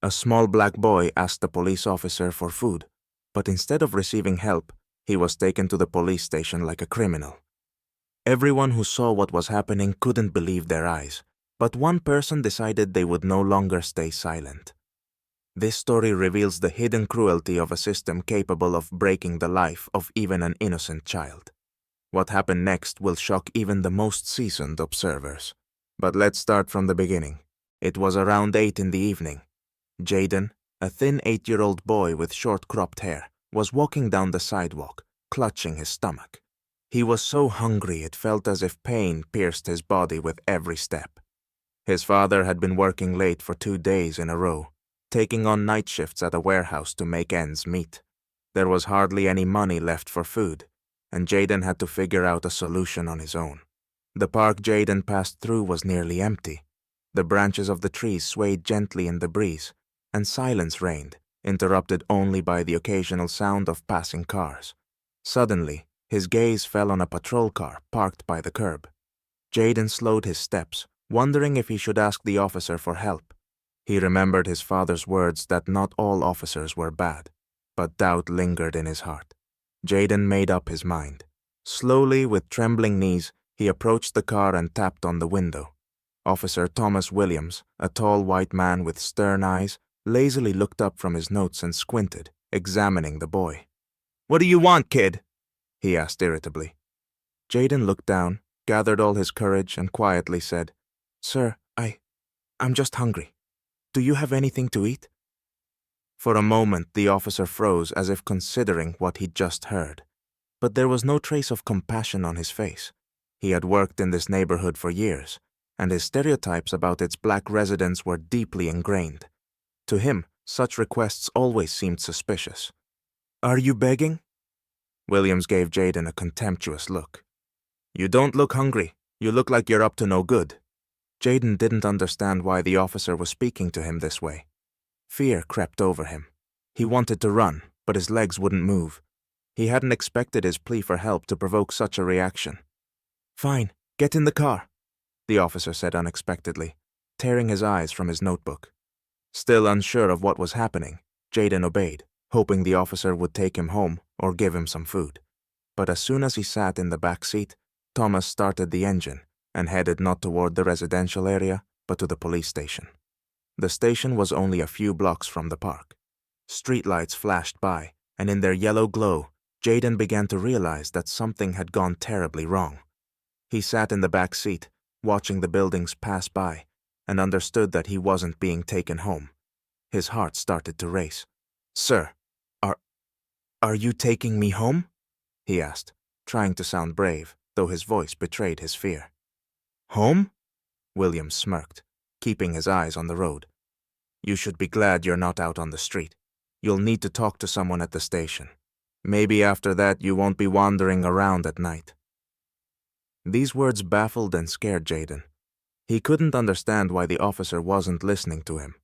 A small black boy asked the police officer for food, but instead of receiving help, he was taken to the police station like a criminal. Everyone who saw what was happening couldn't believe their eyes, but one person decided they would no longer stay silent. This story reveals the hidden cruelty of a system capable of breaking the life of even an innocent child. What happened next will shock even the most seasoned observers. But let's start from the beginning. It was around 8 in the evening. Jaden, a thin 8-year-old boy with short cropped hair, was walking down the sidewalk, clutching his stomach. He was so hungry it felt as if pain pierced his body with every step. His father had been working late for 2 days in a row, taking on night shifts at a warehouse to make ends meet. There was hardly any money left for food, and Jaden had to figure out a solution on his own. The park Jaden passed through was nearly empty. The branches of the trees swayed gently in the breeze, and silence reigned, interrupted only by the occasional sound of passing cars. Suddenly, his gaze fell on a patrol car parked by the curb. Jaden slowed his steps, wondering if he should ask the officer for help. He remembered his father's words that not all officers were bad, but doubt lingered in his heart. Jaden made up his mind. Slowly, with trembling knees, he approached the car and tapped on the window. Officer Thomas Williams, a tall white man with stern eyes, lazily looked up from his notes and squinted, examining the boy. "What do you want, kid?" he asked irritably. Jaden looked down, gathered all his courage, and quietly said, "Sir, I'm just hungry. Do you have anything to eat?" For a moment, the officer froze as if considering what he'd just heard. But there was no trace of compassion on his face. He had worked in this neighborhood for years, and his stereotypes about its black residents were deeply ingrained. To him, such requests always seemed suspicious. "Are you begging?" Williams gave Jaden a contemptuous look. "You don't look hungry. You look like you're up to no good." Jaden didn't understand why the officer was speaking to him this way. Fear crept over him. He wanted to run, but his legs wouldn't move. He hadn't expected his plea for help to provoke such a reaction. "Fine, get in the car," the officer said unexpectedly, tearing his eyes from his notebook. Still unsure of what was happening, Jaden obeyed, hoping the officer would take him home or give him some food. But as soon as he sat in the back seat, Thomas started the engine and headed not toward the residential area, but to the police station. The station was only a few blocks from the park. Streetlights flashed by, and in their yellow glow, Jaden began to realize that something had gone terribly wrong. He sat in the back seat, watching the buildings pass by, and understood that he wasn't being taken home. His heart started to race. "Sir, are you taking me home?" he asked, trying to sound brave, though his voice betrayed his fear. "Home?" Williams smirked, keeping his eyes on the road. "You should be glad you're not out on the street. You'll need to talk to someone at the station. Maybe after that you won't be wandering around at night." These words baffled and scared Jaden. He couldn't understand why the officer wasn't listening to him.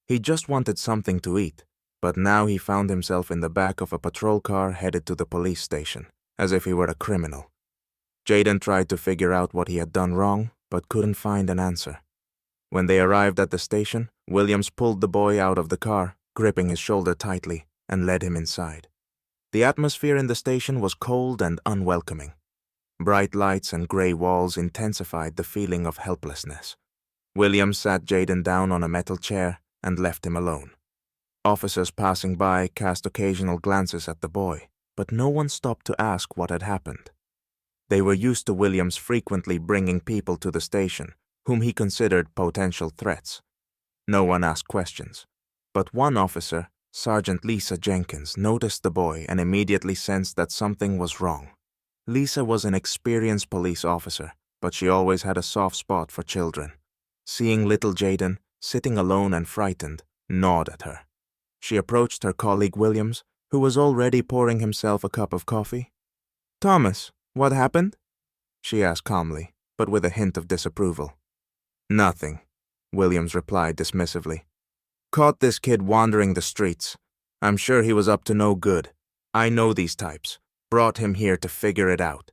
He just wanted something to eat, but now he found himself in the back of a patrol car headed to the police station, as if he were a criminal. Jaden tried to figure out what he had done wrong, but couldn't find an answer. When they arrived at the station, Williams pulled the boy out of the car, gripping his shoulder tightly, and led him inside. The atmosphere in the station was cold and unwelcoming. Bright lights and gray walls intensified the feeling of helplessness. Williams sat Jaden down on a metal chair and left him alone. Officers passing by cast occasional glances at the boy, but no one stopped to ask what had happened. They were used to Williams frequently bringing people to the station whom he considered potential threats. No one asked questions, but one officer, Sergeant Lisa Jenkins, noticed the boy and immediately sensed that something was wrong. Lisa was an experienced police officer, but she always had a soft spot for children. Seeing little Jaden, sitting alone and frightened, gnawed at her. She approached her colleague Williams, who was already pouring himself a cup of coffee. "Thomas, what happened?" she asked calmly, but with a hint of disapproval. "Nothing," Williams replied dismissively. "Caught this kid wandering the streets. I'm sure he was up to no good. I know these types. Brought him here to figure it out."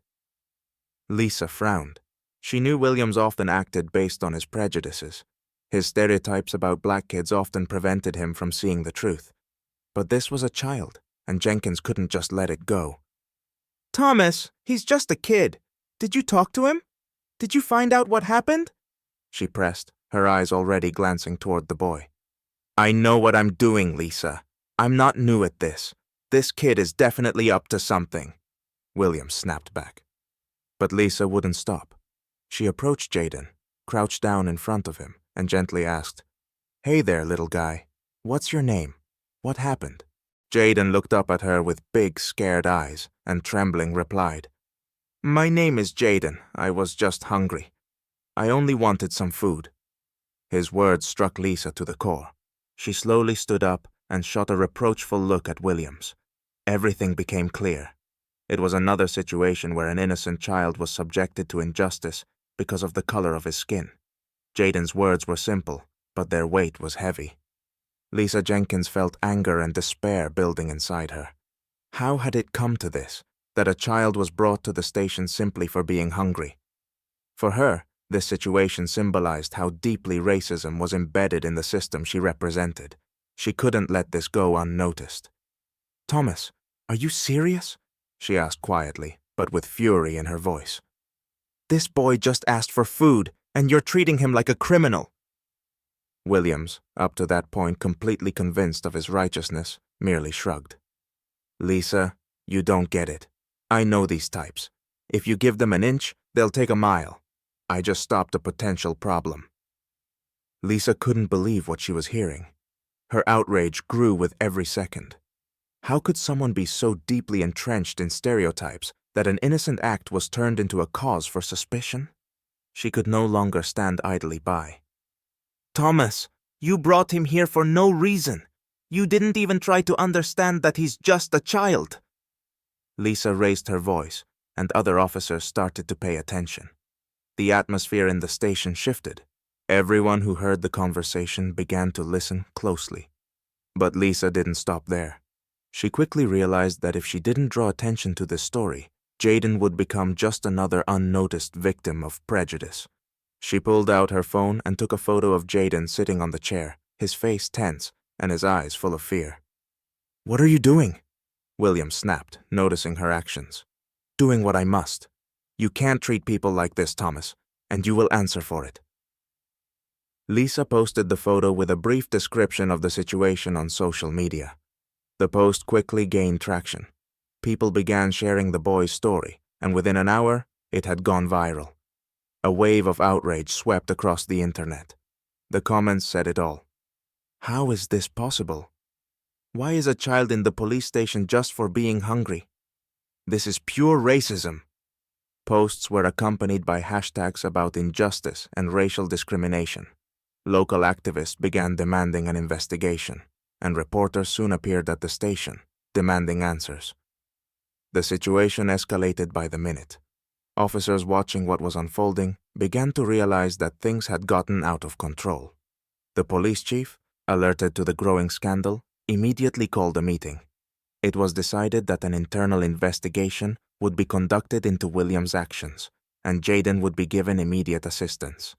Lisa frowned. She knew Williams often acted based on his prejudices. His stereotypes about black kids often prevented him from seeing the truth. But this was a child, and Jenkins couldn't just let it go. "Thomas, he's just a kid. Did you talk to him? Did you find out what happened?" she pressed, her eyes already glancing toward the boy. "I know what I'm doing, Lisa. I'm not new at this. This kid is definitely up to something," Williams snapped back. But Lisa wouldn't stop. She approached Jaden, crouched down in front of him, and gently asked, "Hey there, little guy. What's your name? What happened?" Jaden looked up at her with big, scared eyes and trembling replied, "My name is Jaden. I was just hungry. I only wanted some food." His words struck Lisa to the core. She slowly stood up and shot a reproachful look at Williams. Everything became clear. It was another situation where an innocent child was subjected to injustice because of the color of his skin. Jaden's words were simple, but their weight was heavy. Lisa Jenkins felt anger and despair building inside her. How had it come to this, that a child was brought to the station simply for being hungry? For her, this situation symbolized how deeply racism was embedded in the system she represented. She couldn't let this go unnoticed. "Thomas, are you serious?" she asked quietly, but with fury in her voice. "This boy just asked for food, and you're treating him like a criminal." Williams, up to that point completely convinced of his righteousness, merely shrugged. "Lisa, you don't get it. I know these types. If you give them an inch, they'll take a mile. I just stopped a potential problem." Lisa couldn't believe what she was hearing. Her outrage grew with every second. How could someone be so deeply entrenched in stereotypes that an innocent act was turned into a cause for suspicion? She could no longer stand idly by. "Thomas, you brought him here for no reason. You didn't even try to understand that he's just a child." Lisa raised her voice, and other officers started to pay attention. The atmosphere in the station shifted. Everyone who heard the conversation began to listen closely. But Lisa didn't stop there. She quickly realized that if she didn't draw attention to this story, Jaden would become just another unnoticed victim of prejudice. She pulled out her phone and took a photo of Jaden sitting on the chair, his face tense and his eyes full of fear. "What are you doing?" William snapped, noticing her actions. "Doing what I must. You can't treat people like this, Thomas, and you will answer for it." Lisa posted the photo with a brief description of the situation on social media. The post quickly gained traction. People began sharing the boy's story, and within an hour, it had gone viral. A wave of outrage swept across the internet. The comments said it all. How is this possible? Why is a child in the police station just for being hungry? This is pure racism. Posts were accompanied by hashtags about injustice and racial discrimination. Local activists began demanding an investigation, and reporters soon appeared at the station, demanding answers. The situation escalated by the minute. Officers watching what was unfolding began to realize that things had gotten out of control. The police chief, alerted to the growing scandal, immediately called a meeting. It was decided that an internal investigation would be conducted into William's actions, and Jaden would be given immediate assistance.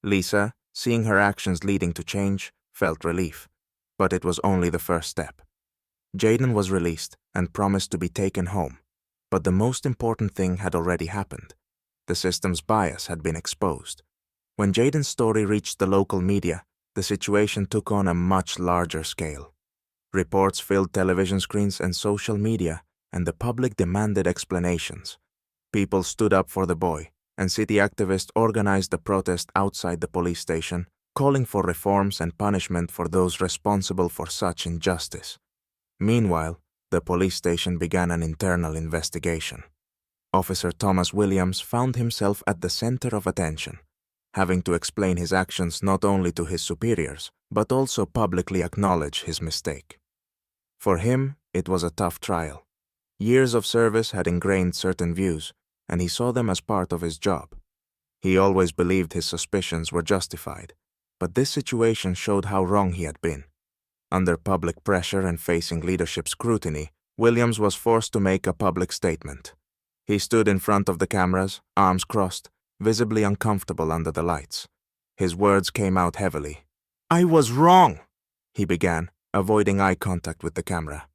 Lisa, seeing her actions leading to change, felt relief, but it was only the first step. Jaden was released and promised to be taken home, but the most important thing had already happened. The system's bias had been exposed. When Jaden's story reached the local media, the situation took on a much larger scale. Reports filled television screens and social media, and the public demanded explanations. People stood up for the boy, and city activists organized a protest outside the police station, calling for reforms and punishment for those responsible for such injustice. Meanwhile, the police station began an internal investigation. Officer Thomas Williams found himself at the center of attention, having to explain his actions not only to his superiors, but also publicly acknowledge his mistake. For him, it was a tough trial. Years of service had ingrained certain views, and he saw them as part of his job. He always believed his suspicions were justified, but this situation showed how wrong he had been. Under public pressure and facing leadership scrutiny, Williams was forced to make a public statement. He stood in front of the cameras, arms crossed, visibly uncomfortable under the lights. His words came out heavily. "I was wrong," he began, avoiding eye contact with the camera.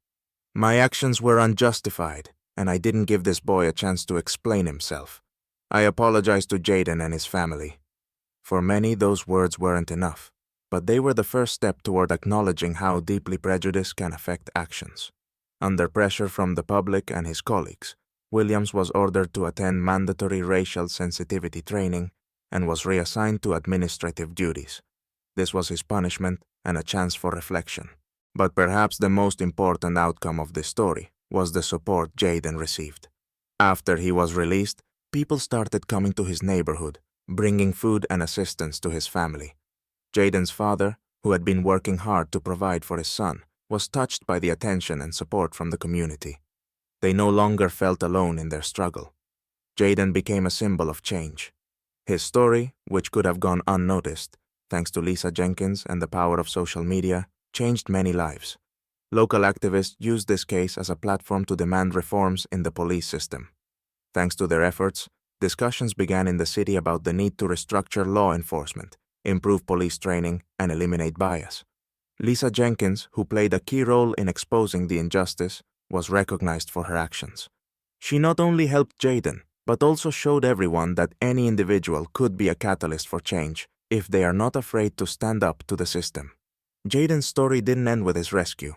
"My actions were unjustified, and I didn't give this boy a chance to explain himself. I apologize to Jaden and his family." For many, those words weren't enough, but they were the first step toward acknowledging how deeply prejudice can affect actions. Under pressure from the public and his colleagues, Williams was ordered to attend mandatory racial sensitivity training and was reassigned to administrative duties. This was his punishment and a chance for reflection. But perhaps the most important outcome of this story was the support Jaden received. After he was released, people started coming to his neighborhood, bringing food and assistance to his family. Jaden's father, who had been working hard to provide for his son, was touched by the attention and support from the community. They no longer felt alone in their struggle. Jaden became a symbol of change. His story, which could have gone unnoticed, thanks to Lisa Jenkins and the power of social media, changed many lives. Local activists used this case as a platform to demand reforms in the police system. Thanks to their efforts, discussions began in the city about the need to restructure law enforcement, improve police training, and eliminate bias. Lisa Jenkins, who played a key role in exposing the injustice, was recognized for her actions. She not only helped Jaden, but also showed everyone that any individual could be a catalyst for change if they are not afraid to stand up to the system. Jaden's story didn't end with his rescue.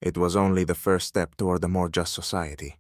It was only the first step toward a more just society.